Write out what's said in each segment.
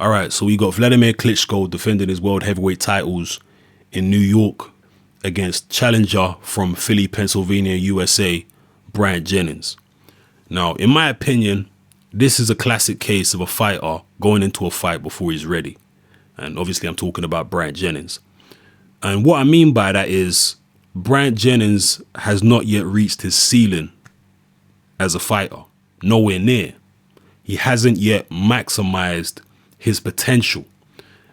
All right, so we got Wladimir Klitschko defending his world heavyweight titles in New York against challenger from Philly, Pennsylvania, USA, Bryant Jennings. Now, in my opinion, this is a classic case of a fighter going into a fight before he's ready. And obviously I'm talking about Bryant Jennings. And what I mean by that is Bryant Jennings has not yet reached his ceiling as a fighter. Nowhere near. He hasn't yet maximized his potential.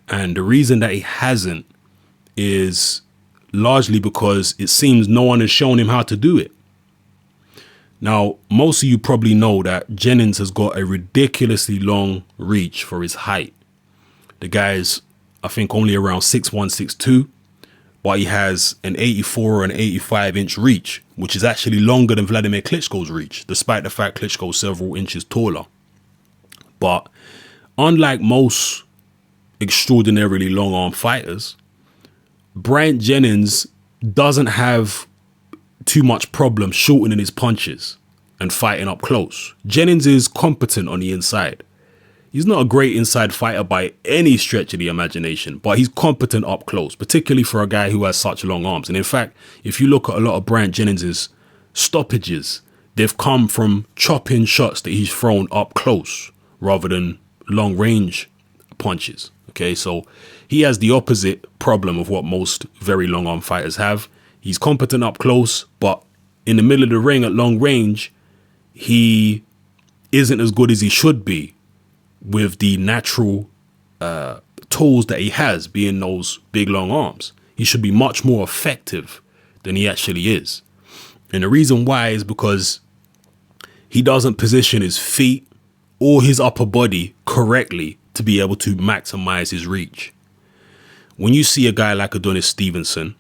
And the reason that he hasn't is largely because it seems no one has shown him how to do it. Now, most of you probably know that Jennings has got a ridiculously long reach for his height. The guy is, I think, only around 6'1", 6'2", but he has an 84 or an 85-inch reach, which is actually longer than Wladimir Klitschko's reach, despite the fact Klitschko's several inches taller. But unlike most extraordinarily long-arm fighters, Bryant Jennings doesn't have too much problem shortening his punches and fighting up close. Jennings is competent on the inside. He's not a great inside fighter by any stretch of the imagination, but he's competent up close, particularly for a guy who has such long arms. And in fact, if you look at a lot of Bryant Jennings' stoppages, they've come from chopping shots that he's thrown up close rather than long range punches. Okay, so he has the opposite problem of what most very long arm fighters have. He's competent up close, but in the middle of the ring at long range, he isn't as good as he should be with the natural tools that he has, being those big long arms. He should be much more effective than he actually is. And the reason why is because he doesn't position his feet or his upper body correctly to be able to maximize his reach. When you see a guy like Adonis Stevenson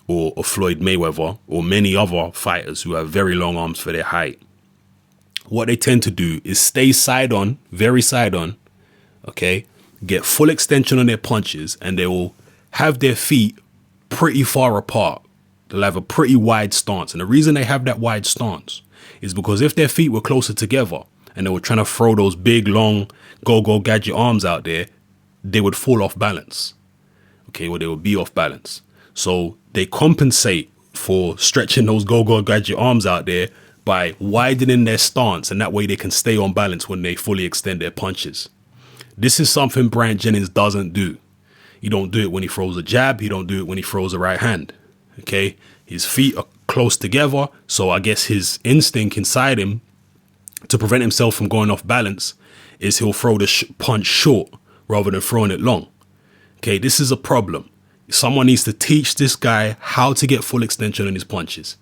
or Floyd Mayweather or many other fighters who have very long arms for their height, what they tend to do is stay side on, very side on, okay, get full extension on their punches, and they will have their feet pretty far apart. They'll have a pretty wide stance. And the reason they have that wide stance is because if their feet were closer together and they were trying to throw those big, long, go-go gadget arms out there, they would fall off balance. Okay, or they would be off balance. So they compensate for stretching those go-go gadget arms out there by widening their stance, and that way they can stay on balance when they fully extend their punches. This is something Bryant Jennings doesn't do. He don't do it when he throws a jab. He don't do it when he throws a right hand. Okay, his feet are close together, so I guess his instinct inside him to prevent himself from going off balance is he'll throw the punch short rather than throwing it long. Okay, this is a problem. Someone needs to teach this guy how to get full extension on his punches.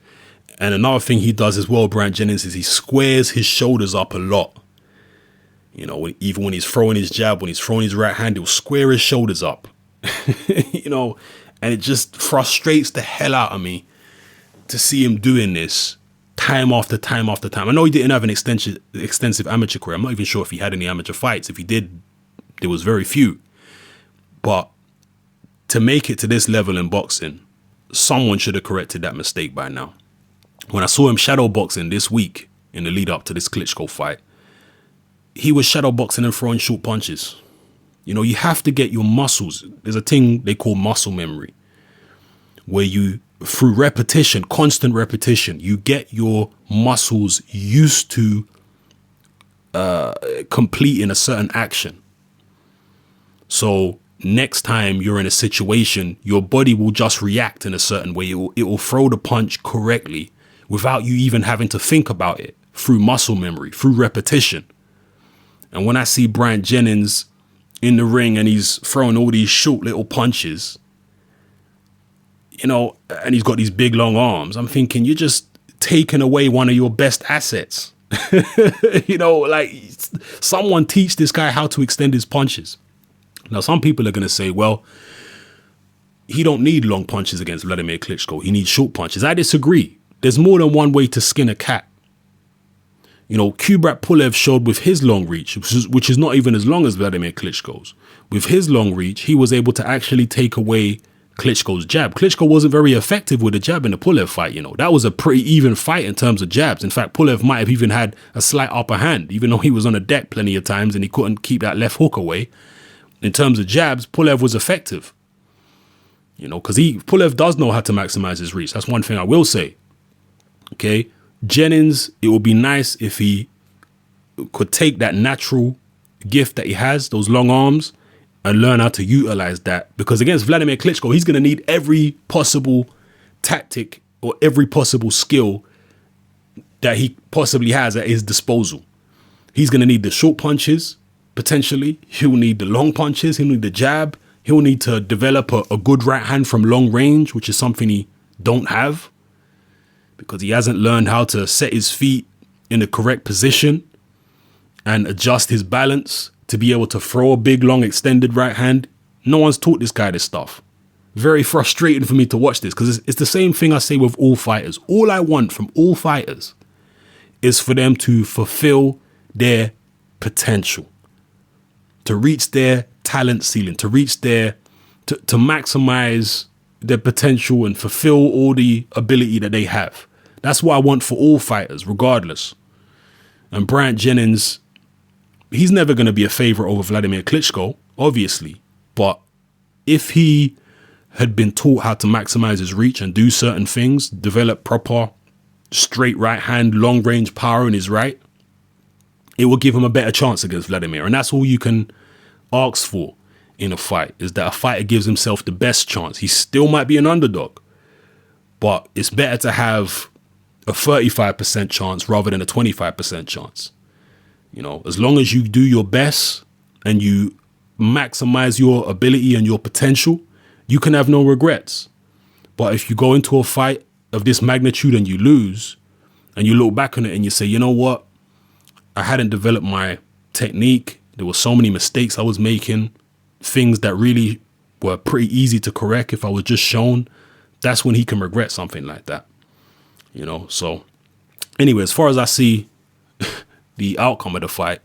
And another thing he does as well, Bryant Jennings, is he squares his shoulders up a lot. You know, even when he's throwing his jab, when he's throwing his right hand, he'll square his shoulders up. You know, and it just frustrates the hell out of me to see him doing this time after time after time. I know he didn't have an extensive amateur career. I'm not even sure if he had any amateur fights. If he did, there was very few. But to make it to this level in boxing, someone should have corrected that mistake by now. When I saw him shadow boxing this week in the lead up to this Klitschko fight, he was shadow boxing and throwing short punches. You know, you have to get your muscles. There's a thing they call muscle memory, where you, through repetition, constant repetition, you get your muscles used to completing a certain action. So next time you're in a situation, your body will just react in a certain way. It will throw the punch correctly without you even having to think about it, through muscle memory, through repetition. And when I see Bryant Jennings in the ring and he's throwing all these short little punches, you know, and he's got these big long arms, I'm thinking, you're just taking away one of your best assets. You know, like, someone teach this guy how to extend his punches. Now, some people are going to say, well, he don't need long punches against Wladimir Klitschko. He needs short punches. I disagree. There's more than one way to skin a cat. You know, Kubrat Pulev showed with his long reach, which is not even as long as Wladimir Klitschko's. With his long reach, he was able to actually take away Klitschko's jab. Klitschko wasn't very effective with the jab in the Pulev fight, you know. That was a pretty even fight in terms of jabs. In fact, Pulev might have even had a slight upper hand, even though he was on the deck plenty of times and he couldn't keep that left hook away. in terms of jabs, Pulev was effective. Because Pulev does know how to maximize his reach. That's one thing I will say. Okay, Jennings, it would be nice if he could take that natural gift that he has, those long arms, and learn how to utilize that. Because against Wladimir Klitschko, he's going to need every possible tactic or every possible skill that he possibly has at his disposal. He's going to need the short punches, potentially. He'll need the long punches. He'll need the jab. He'll need to develop a good right hand from long range, which is something he don't have because he hasn't learned how to set his feet in the correct position and adjust his balance to be able to throw a big, long, extended right hand. No one's taught this guy this stuff. Very frustrating for me to watch this because it's the same thing I say with all fighters. All I want from all fighters is for them to fulfill their potential, to reach their talent ceiling, to reach to maximize their potential and fulfill all the ability that they have. That's what I want for all fighters, regardless. And Bryant Jennings, he's never going to be a favorite over Wladimir Klitschko, obviously. But if he had been taught how to maximize his reach and do certain things, develop proper straight right hand, long range power in his right, it will give him a better chance against Wladimir. And that's all you can ask for in a fight, is that a fighter gives himself the best chance. He still might be an underdog, but it's better to have a 35% chance rather than a 25% chance. As long as you do your best and you maximize your ability and your potential, you can have no regrets. But if you go into a fight of this magnitude and you lose, and you look back on it and you say, you know what? I hadn't developed my technique. There were so many mistakes I was making, things that really were pretty easy to correct if I was just shown. That's when he can regret something like that. So anyway, as far as I see the outcome of the fight,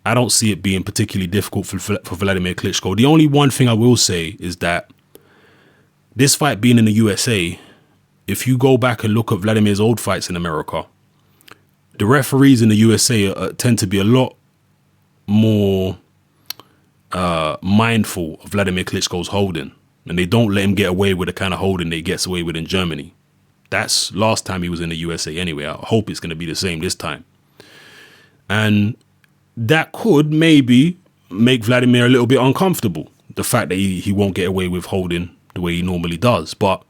I don't see it being particularly difficult for Wladimir Klitschko. The only one thing I will say is that this fight being in the USA, if you go back and look at Vladimir's old fights in America, the referees in the USA tend to be a lot more mindful of Wladimir Klitschko's holding, and they don't let him get away with the kind of holding that he gets away with in Germany. That's last time he was in the USA anyway. I hope it's going to be the same this time. And that could maybe make Wladimir a little bit uncomfortable, the fact that he won't get away with holding the way he normally does. But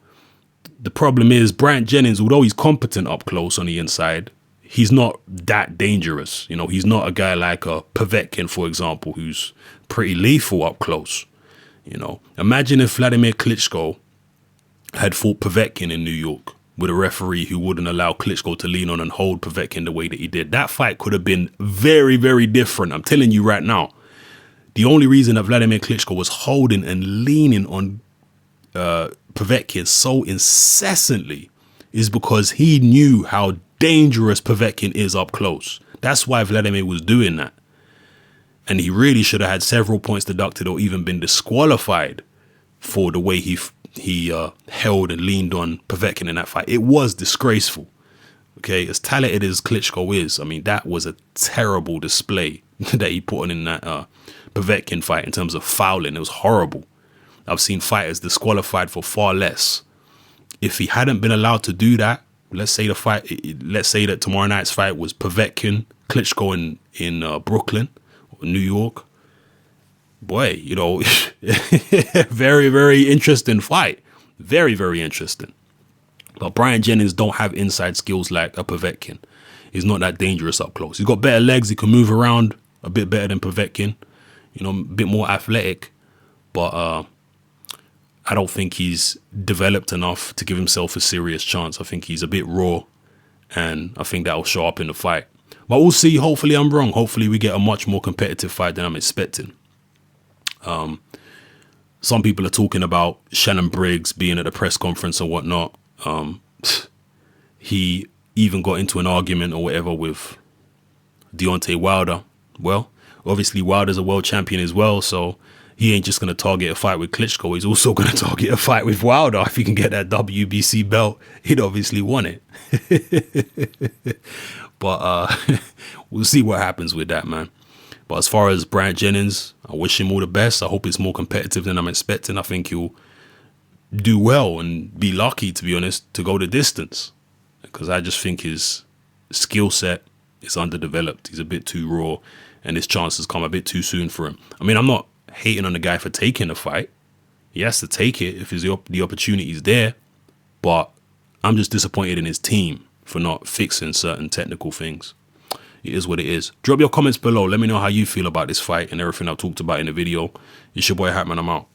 the problem is Bryant Jennings, although he's competent up close on the inside, he's not that dangerous. He's not a guy like a Povetkin, for example, who's pretty lethal up close. Imagine if Wladimir Klitschko had fought Povetkin in New York with a referee who wouldn't allow Klitschko to lean on and hold Povetkin the way that he did. That fight could have been very, very different. I'm telling you right now. The only reason that Wladimir Klitschko was holding and leaning on Povetkin so incessantly is because he knew how dangerous Povetkin is up close. That's why Wladimir was doing that. And he really should have had several points deducted or even been disqualified for the way he held and leaned on Povetkin in that fight. It was disgraceful. Okay, as talented as Klitschko is, I mean, that was a terrible display that he put on in that Povetkin fight in terms of fouling. It was horrible. I've seen fighters disqualified for far less. If he hadn't been allowed to do that, let's say that tomorrow night's fight was Povetkin, Klitschko in Brooklyn or New York. Boy, very, very interesting fight. Very, very interesting. But Bryant Jennings don't have inside skills like a Povetkin. He's not that dangerous up close. He's got better legs. He can move around a bit better than Povetkin. A bit more athletic. But I don't think he's developed enough to give himself a serious chance. I think he's a bit raw. And I think that will show up in the fight. But we'll see. Hopefully I'm wrong. Hopefully we get a much more competitive fight than I'm expecting. Some people are talking about Shannon Briggs being at the press conference or whatnot. He even got into an argument or whatever with Deontay Wilder. Well, obviously Wilder's a world champion as well, so he ain't just going to target a fight with Klitschko. He's also going to target a fight with Wilder. If he can get that WBC belt, he'd obviously won it. But we'll see what happens with that, man. But as far as Bryant Jennings, I wish him all the best. I hope it's more competitive than I'm expecting. I think he'll do well and be lucky, to be honest, to go the distance. Because I just think his skill set is underdeveloped. He's a bit too raw, and his chances come a bit too soon for him. I mean, I'm not hating on the guy for taking the fight. He has to take it if the opportunity is there. But I'm just disappointed in his team for not fixing certain technical things. It is what it is. Drop your comments below. Let me know how you feel about this fight and everything I've talked about in the video. It's your boy Hatman. I'm out.